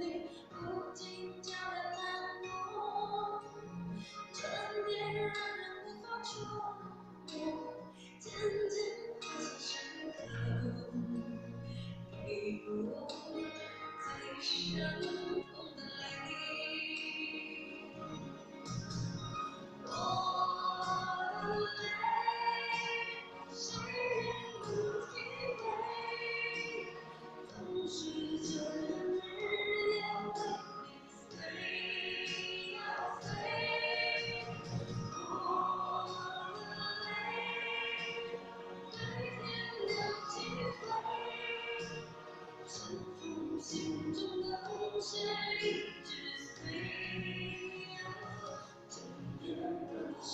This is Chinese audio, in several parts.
你，不禁叫人难过。沉淀让人无法捉摸，渐渐化成深刻，给我最深痛的来历。我的泪，谁人能体会？总是这样日夜为你碎呀碎。我的泪，对天流几回？尘封心中的血一直碎呀，沉淀入水。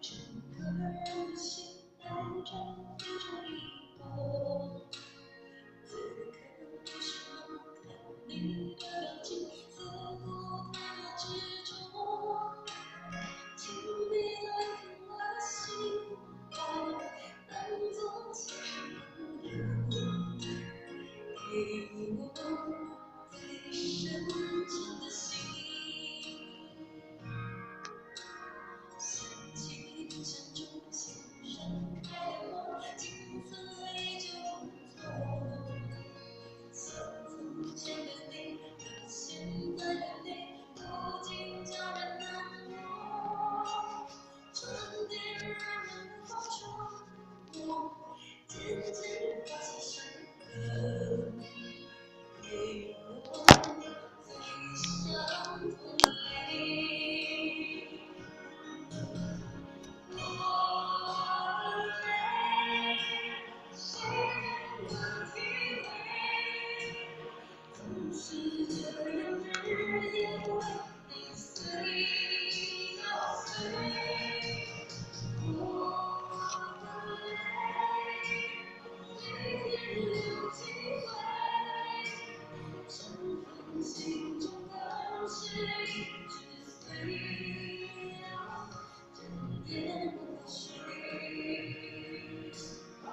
整个人的心带着一种疑惑，此刻为什么看你的表情似乎太过执着？请别来听我的心话，当作轻声问候，给我最深沉的心。想起冰山中心盛开的花，青涩依旧不错。像从前的你和现在的你，不禁叫人难过。沉淀让人无法捉摸，渐渐化成深刻，给我最伤痛的泪。我的泪，谁人能体会？总是这样日夜为你碎呀碎。我的泪，对天流几回？尘封心中的血一直碎呀，沉淀入水。我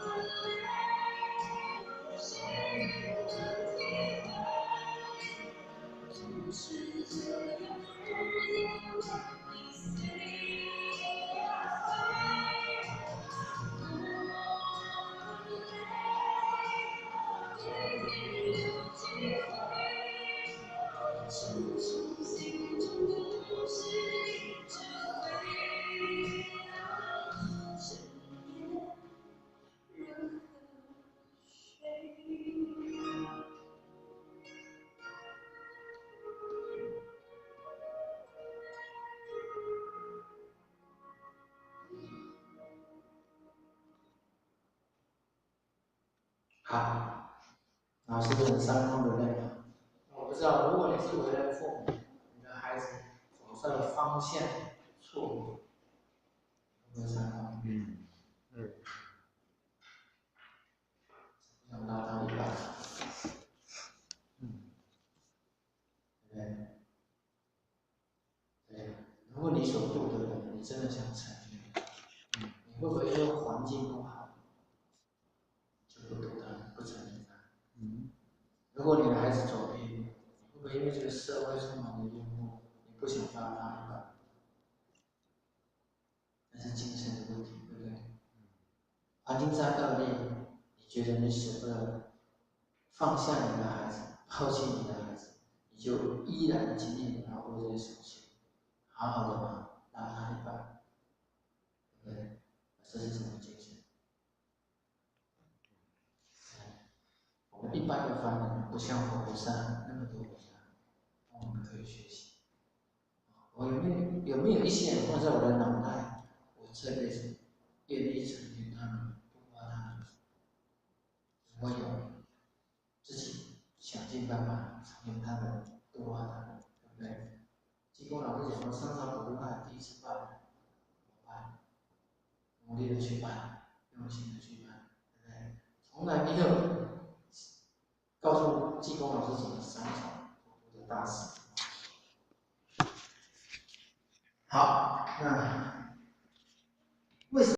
的泪，谁能体会？总是这样日夜为你碎呀碎。我的泪，对天流几回？深处心中的事一直回呀，深夜任何水。好，然后是不是很伤痛的泪？我不知道，如果你是为人父母，你的孩子走错了方向，错误，会不会伤痛？想到他一半，对对，如果你所度的人，你真的想成全，你会不会因为环境不好，就不度他，不成全他？如果你的孩子走偏，你会不会因为这个社会充满了诱惑，你不想放他一把？那是精神的问题，对不对？环境再恶劣，你觉得你舍不得放下你的孩子，抛弃你的孩子，你就依然紧紧把握这个手心，好好的嘛，拉他一把，对不对？这是什么精神？我们一般的凡人不像佛菩萨那么多伟大，我们可以学习。我有没有一些人放在我的脑袋，我这辈子愿意成全他们，不花他们。济公老师讲说，上上普渡办第一次办，怎么办？努力的去办，用心的去办，对不对？从来没有告诉济公老师怎么商场普渡的大事。好，那为什么？